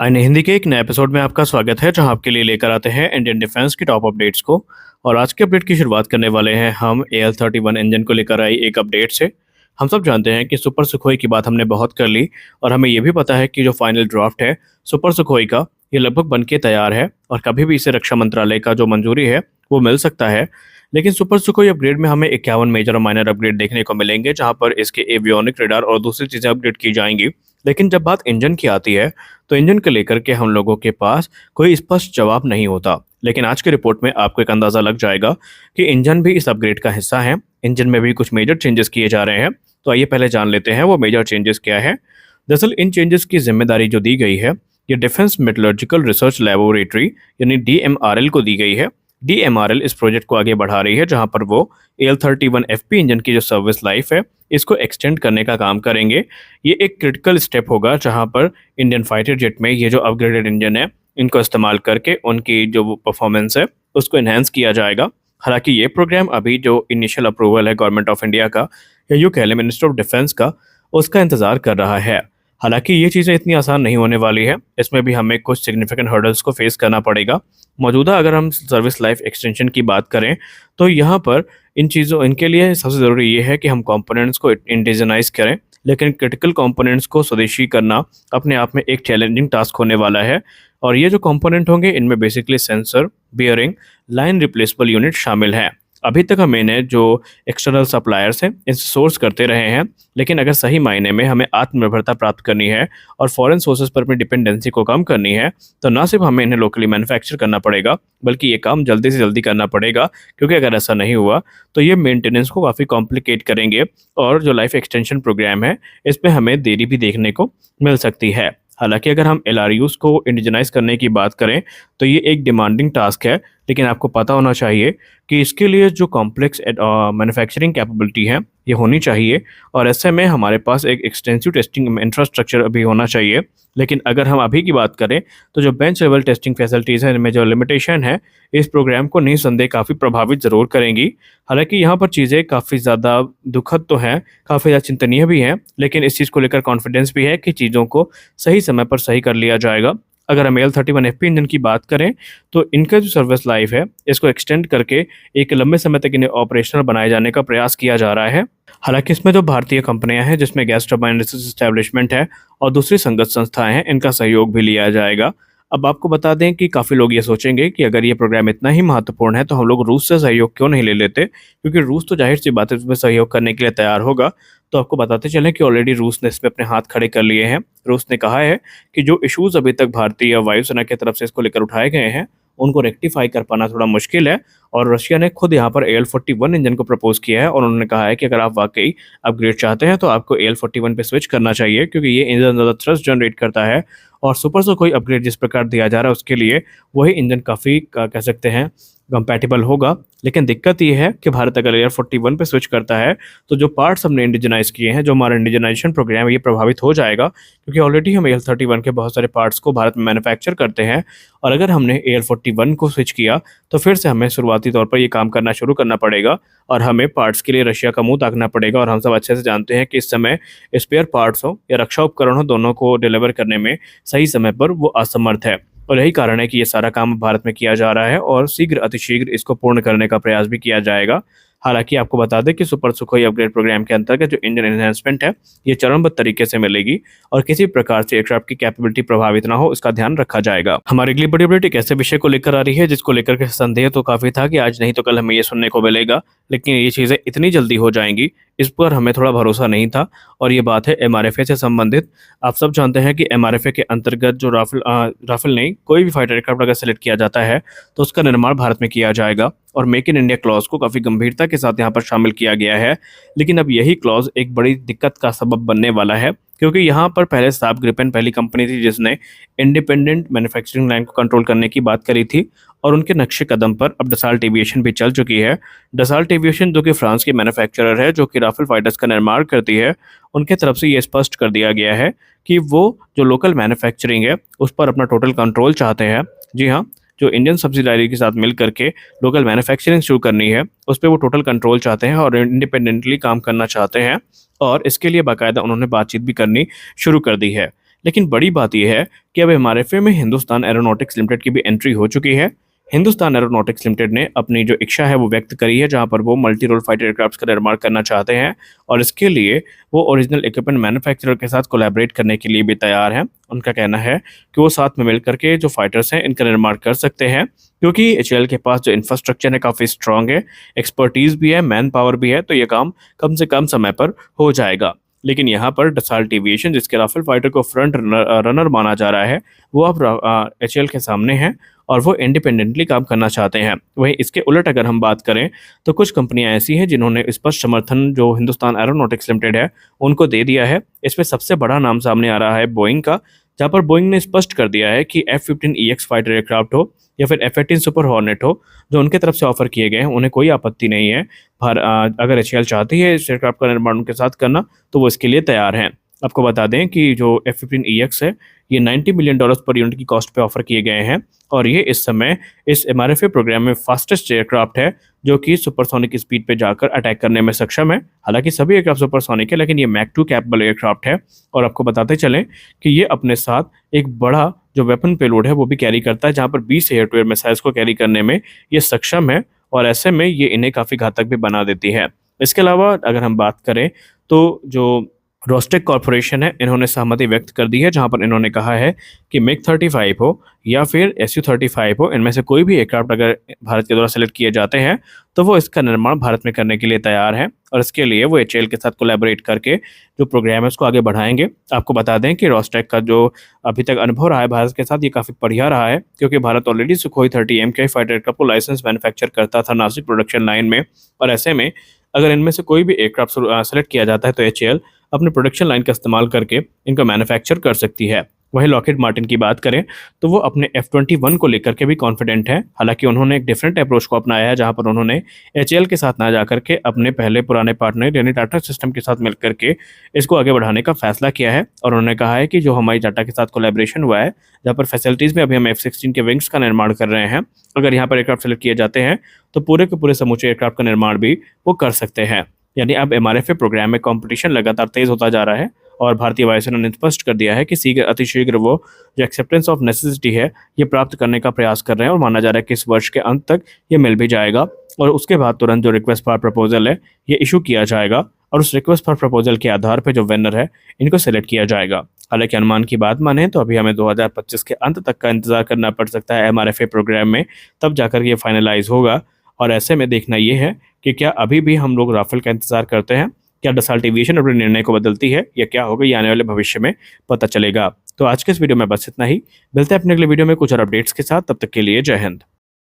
अन्य हिंदी के एक नए एपिसोड में आपका स्वागत है जहां आपके लिए लेकर आते हैं इंडियन डिफेंस की टॉप अपडेट्स को। और आज के अपडेट की शुरुआत करने वाले हैं हम AL-31 इंजन को लेकर आई एक अपडेट से। हम सब जानते हैं कि सुपर सुखोई की बात हमने बहुत कर ली और हमें यह भी पता है कि जो फाइनल ड्राफ्ट है सुपर सुखोई का ये लगभग बन के तैयार है और कभी भी इसे रक्षा मंत्रालय का जो मंजूरी है वो मिल सकता है। लेकिन सुपर सुखोई अपग्रेड में हमें 51 मेजर और माइनर अपग्रेड देखने को मिलेंगे जहां पर इसके एवियोनिक रेडार और दूसरी चीजें अपग्रेड की जाएंगी। लेकिन जब बात इंजन की आती है तो इंजन को लेकर के हम लोगों के पास कोई स्पष्ट जवाब नहीं होता। लेकिन आज की रिपोर्ट में आपको एक अंदाजा लग जाएगा कि इंजन भी इस अपग्रेड का हिस्सा है। इंजन में भी कुछ मेजर चेंजेस किए जा रहे हैं। तो आइए पहले जान लेते हैं वो मेजर चेंजेस क्या है। दरअसल इन चेंजेस की जिम्मेदारी जो दी गई है ये डिफेंस मेटलर्जिकल रिसर्च लेबोरेटरी यानी DMRL को दी गई है। DMRL इस प्रोजेक्ट को आगे बढ़ा रही है जहां पर वो AL-31FP इंजन की जो सर्विस लाइफ है इसको एक्सटेंड करने का काम करेंगे। ये एक क्रिटिकल स्टेप होगा जहां पर इंडियन फाइटर जेट में ये जो अपग्रेडेड इंजन है इनको इस्तेमाल करके उनकी जो परफॉर्मेंस है उसको इन्हेंस किया जाएगा। हालांकि ये प्रोग्राम अभी जो इनिशियल अप्रूवल है गवर्नमेंट ऑफ इंडिया का या यूँ कह लें मिनिस्टर ऑफ डिफेंस का उसका इंतजार कर रहा है। हालांकि ये चीज़ें इतनी आसान नहीं होने वाली है, इसमें भी हमें कुछ सिग्निफिकेंट हर्डल्स को फेस करना पड़ेगा। मौजूदा अगर हम सर्विस लाइफ एक्सटेंशन की बात करें तो यहाँ पर इनके लिए सबसे ज़रूरी ये है कि हम कंपोनेंट्स को इंडिजनाइज करें। लेकिन क्रिटिकल कंपोनेंट्स को स्वदेशी करना अपने आप में एक चैलेंजिंग टास्क होने वाला है। और ये जो कंपोनेंट होंगे इनमें basically sensor, bearing, line replaceable unit शामिल हैं। अभी तक हम इन्हें जो एक्सटर्नल सप्लायर्स हैं इनसे सोर्स करते रहे हैं। लेकिन अगर सही मायने में हमें आत्मनिर्भरता प्राप्त करनी है और फॉरेन सोर्सेज पर अपनी डिपेंडेंसी को कम करनी है तो ना सिर्फ हमें इन्हें लोकली मैन्युफैक्चर करना पड़ेगा बल्कि ये काम जल्दी से जल्दी करना पड़ेगा, क्योंकि अगर ऐसा नहीं हुआ तो ये मेंटेनेंस को काफ़ी कॉम्प्लिकेट करेंगे और जो लाइफ एक्सटेंशन प्रोग्राम है इसमें हमें देरी भी देखने को मिल सकती है। हालांकि अगर हम LRUs को इंडिजनाइज करने की बात करें तो ये एक डिमांडिंग टास्क है। लेकिन आपको पता होना चाहिए कि इसके लिए जो कॉम्प्लेक्स मैन्युफैक्चरिंग कैपेबिलिटी है ये होनी चाहिए और ऐसे में हमारे पास एक एक्सटेंसिव टेस्टिंग इंफ्रास्ट्रक्चर भी होना चाहिए। लेकिन अगर हम अभी की बात करें तो जो बेंच लेवल टेस्टिंग फैसिलिटीज़ हैं इनमें जो लिमिटेशन है इस प्रोग्राम को निस्संदेह काफ़ी प्रभावित ज़रूर करेंगी। हालांकि यहाँ पर चीज़ें काफ़ी ज़्यादा दुखद तो हैं, काफ़ी ज़्यादा चिंतनीय भी हैं, लेकिन इस चीज़ को लेकर कॉन्फिडेंस भी है कि चीज़ों को सही समय पर सही कर लिया जाएगा। अगर हम AL-31FP इंजन की बात करें तो इनका जो सर्विस लाइफ है इसको एक्सटेंड करके एक लंबे समय तक इन्हें ऑपरेशनल बनाए जाने का प्रयास किया जा रहा है। हालांकि इसमें जो भारतीय कंपनियां हैं जिसमें गैस टरबाइन रिसर्च एस्टेब्लिशमेंट है और दूसरी संगत संस्थाएं हैं इनका सहयोग भी लिया जाएगा। अब आपको बता दें कि काफ़ी लोग ये सोचेंगे कि अगर ये प्रोग्राम इतना ही महत्वपूर्ण है तो हम लोग रूस से सहयोग क्यों नहीं ले लेते, क्योंकि रूस तो जाहिर सी बात है इसमें सहयोग करने के लिए तैयार होगा। तो आपको बताते चलें कि ऑलरेडी रूस ने इसमें अपने हाथ खड़े कर लिए हैं। रूस ने कहा है कि जो इश्यूज अभी तक भारतीय वायुसेना की तरफ से इसको लेकर उठाए गए हैं उनको रेक्टिफाई कर पाना थोड़ा मुश्किल है। और रशिया ने खुद यहाँ पर AL-41 इंजन को प्रपोज किया है और उन्होंने कहा है कि अगर आप वाकई अपग्रेड चाहते हैं तो आपको AL-41 पे स्विच करना चाहिए, क्योंकि ये इंजन ज़्यादा थ्रस्ट जनरेट करता है और सुपर से कोई अपग्रेड जिस प्रकार दिया जा रहा है उसके लिए वही इंजन काफ़ी कह सकते हैं कंपैटिबल होगा। लेकिन दिक्कत ये है कि भारत अगर AL-41 पे स्विच करता है तो जो पार्ट्स हमने इंडिजनाइज किए हैं, जो हमारा इंडिजनाइजेशन प्रोग्राम है ये प्रभावित हो जाएगा, क्योंकि ऑलरेडी हम AL-31 के बहुत सारे पार्ट्स को भारत में मैन्युफैक्चर करते हैं। और अगर हमने AL-41 को स्विच किया तो फिर से हमें शुरुआती तौर पर ये काम करना शुरू करना पड़ेगा और हमें पार्ट्स के लिए रशिया का मुंह ताकना पड़ेगा। और हम सब अच्छे से जानते हैं कि इस समय स्पेयर पार्ट्स हो या रक्षा उपकरण हो दोनों को डिलीवर करने में सही समय पर वो असमर्थ है। और यही कारण है कि ये सारा काम भारत में किया जा रहा है और शीघ्र अतिशीघ्र इसको पूर्ण करने का प्रयास भी किया जाएगा। हालांकि आपको बता दें कि सुपर सुखोई अपग्रेड प्रोग्राम के अंतर्गत जो इंजन एनहांसमेंट है ये चरणबद्ध तरीके से मिलेगी और किसी प्रकार से एयरक्राफ्ट की कैपेबिलिटी प्रभावित ना हो इसका ध्यान रखा जाएगा। हमारे अगली बड़ी अपडेट एक ऐसे विषय को लेकर आ रही है जिसको लेकर के संदेह तो काफी था कि आज नहीं तो कल हमें ये सुनने को मिलेगा, लेकिन ये चीजें इतनी जल्दी हो जाएंगी इस पर हमें थोड़ा भरोसा नहीं था। और ये बात है MRFA से संबंधित। आप सब जानते हैं कि MRFA के अंतर्गत जो राफेल नहीं कोई भी फाइटर एयरक्राफ्ट अगर सेलेक्ट किया जाता है तो उसका निर्माण भारत में किया जाएगा और मेक इन इंडिया क्लॉज को काफ़ी गंभीरता के साथ यहाँ पर शामिल किया गया है। लेकिन अब यही क्लॉज एक बड़ी दिक्कत का सबब बनने वाला है, क्योंकि यहाँ पर पहले साब ग्रिपेन पहली कंपनी थी जिसने इंडिपेंडेंट मैन्युफैक्चरिंग लाइन को कंट्रोल करने की बात करी थी और उनके नक्शे कदम पर अब डसाल्ट एविएशन भी चल चुकी है। डसाल्ट एविएशन जो कि फ्रांस की मैन्युफैक्चरर है जो कि राफेल फाइटर्स का निर्माण करती है, उनके तरफ से ये स्पष्ट कर दिया गया है कि वो जो लोकल मैन्युफैक्चरिंग है उस पर अपना टोटल कंट्रोल चाहते हैं। जी हाँ, जो इंडियन सब्सिडायरी के साथ मिल करके लोकल मैन्युफैक्चरिंग शुरू करनी है उस पर वो टोटल कंट्रोल चाहते हैं और इंडिपेंडेंटली काम करना चाहते हैं और इसके लिए बाकायदा उन्होंने बातचीत भी करनी शुरू कर दी है। लेकिन बड़ी बात यह है कि अब एमआरएफए में हिंदुस्तान एरोनॉटिक्स लिमिटेड की भी एंट्री हो चुकी है। हिंदुस्तान एरोनॉटिक्स लिमिटेड ने अपनी जो इच्छा है वो व्यक्त करी है, जहां पर वो मल्टी रोल फाइटर एयरक्राफ्ट का निर्माण करना चाहते हैं और इसके लिए वो ओरिजिनल इक्विपमेंट मैन्युफैक्चरर के साथ कोलैबोरेट करने के लिए भी तैयार हैं। उनका कहना है कि वो साथ में मिलकर के जो फाइटर्स हैं इनका निर्माण कर सकते हैं, क्योंकि एचएएल के पास जो इंफ्रास्ट्रक्चर है काफ़ी स्ट्रांग है, एक्सपर्टीज भी है, मैन पावर भी है, तो ये काम कम से कम समय पर हो जाएगा। लेकिन यहाँ पर डसाल्ट एविएशन, जिसके राफेल फाइटर को फ्रंट रनर माना जा रहा है, वो अब एचएएल के सामने है और वो इंडिपेंडेंटली काम करना चाहते हैं। वहीं इसके उलट अगर हम बात करें तो कुछ कंपनियां ऐसी हैं जिन्होंने स्पष्ट समर्थन जो हिंदुस्तान एरोनॉटिक्स लिमिटेड है उनको दे दिया है। इसमें सबसे बड़ा नाम सामने आ रहा है बोइंग का, जहाँ पर बोइंग ने स्पष्ट कर दिया है कि F-15EX फाइटर एयरक्राफ्ट हो या फिर F-18 सुपर हॉर्नेट हो, जो उनके तरफ से ऑफर किए गए हैं, उन्हें कोई आपत्ति नहीं है। अगर एचएएल चाहती है इस एयरक्राफ्ट का निर्माण उनके साथ करना तो वो इसके लिए तैयार हैं। आपको बता दें कि जो F-15EX है ये $90 मिलियन पर यूनिट की कॉस्ट पे ऑफर किए गए हैं और ये इस समय इस एमआरएफए प्रोग्राम में फास्टेस्ट एयरक्राफ्ट है जो कि सुपरसोनिक स्पीड पे जाकर अटैक करने में सक्षम है। हालांकि सभी एयरक्राफ्ट सुपरसोनिक है, लेकिन ये मैक 2 कैपेबल एयरक्राफ्ट है और आपको बताते चलें कि ये अपने साथ एक बड़ा जो वेपन पेलोड है वो भी कैरी करता है, जहाँ पर 20 एयर टू एयर मिसाइल्स को कैरी करने में ये सक्षम है और ऐसे में ये इन्हें काफ़ी घातक भी बना देती है। इसके अलावा अगर हम बात करें तो जो रोस्टेक कॉर्पोरेशन है, इन्होंने सहमति व्यक्त कर दी है, जहां पर इन्होंने कहा है कि मिग 35 हो या फिर SU-35 हो, इनमें से कोई भी एयरक्राफ्ट अगर भारत के द्वारा सेलेक्ट किए जाते हैं तो वो इसका निर्माण भारत में करने के लिए तैयार है और इसके लिए वो एचएएल के साथ कोलैबोरेट करके जो प्रोग्राम है उसको आगे बढ़ाएंगे। आपको बता दें कि रोस्टेक का जो अभी तक अनुभव रहा है भारत के साथ ये काफ़ी बढ़िया रहा है, क्योंकि Bharat already Sukhoi 30 MKI fighter aircraft को लाइसेंस मैन्युफैक्चर करता था नासिक प्रोडक्शन लाइन में और ऐसे में अगर इनमें से कोई भी एयरक्राफ्ट सेलेक्ट किया जाता है तो एचएएल अपने प्रोडक्शन लाइन का इस्तेमाल करके इनका मैन्युफैक्चर कर सकती है। वहीं लॉकहीड मार्टिन की बात करें तो वो अपने F-21 को लेकर के भी कॉन्फिडेंट है। हालांकि उन्होंने एक डिफरेंट अप्रोच को अपनाया है, जहां पर उन्होंने एचएएल के साथ ना जाकर के अपने पहले पुराने पार्टनर यानी टाटा सिस्टम के साथ मिलकर के इसको आगे बढ़ाने का फैसला किया है और उन्होंने कहा है कि जो हमारी टाटा के साथ कोलैबोरेशन हुआ है, जहाँ पर फैसिलिटीज़ में अभी हम F-16 के विंग्स का निर्माण कर रहे हैं, अगर यहाँ पर एयरक्राफ्ट सेलेक्ट किए जाते हैं तो पूरे के पूरे समूचे एयरक्राफ्ट का निर्माण भी वो कर सकते हैं। यानी अब एमआरएफए प्रोग्राम में कंपटीशन लगातार तेज होता जा रहा है और भारतीय वायुसेना ने स्पष्ट कर दिया है कि अतिशीघ्र वो जो एक्सेप्टेंस ऑफ नेसेसिटी है ये प्राप्त करने का प्रयास कर रहे हैं और माना जा रहा है कि इस वर्ष के अंत तक ये मिल भी जाएगा और उसके बाद तुरंत जो रिक्वेस्ट फॉर प्रपोजल है ये इशू किया जाएगा और उस रिक्वेस्ट फॉर प्रपोजल के आधार पर जो विनर है इनको सेलेक्ट किया जाएगा। हालांकि अनुमान की बात माने तो अभी हमें 2025 के अंत तक का इंतजार करना पड़ सकता है एमआरएफए प्रोग्राम में, तब जाकर ये फाइनलाइज होगा। और ऐसे में देखना ये है कि क्या अभी भी हम लोग राफेल का इंतजार करते हैं, क्या डसाल्ट एविएशन अपने निर्णय को बदलती है या क्या होगा, ये आने वाले भविष्य में पता चलेगा। तो आज के इस वीडियो में बस इतना ही, मिलते हैं अपने अगले वीडियो में कुछ और अपडेट्स के साथ, तब तक के लिए जय हिंद।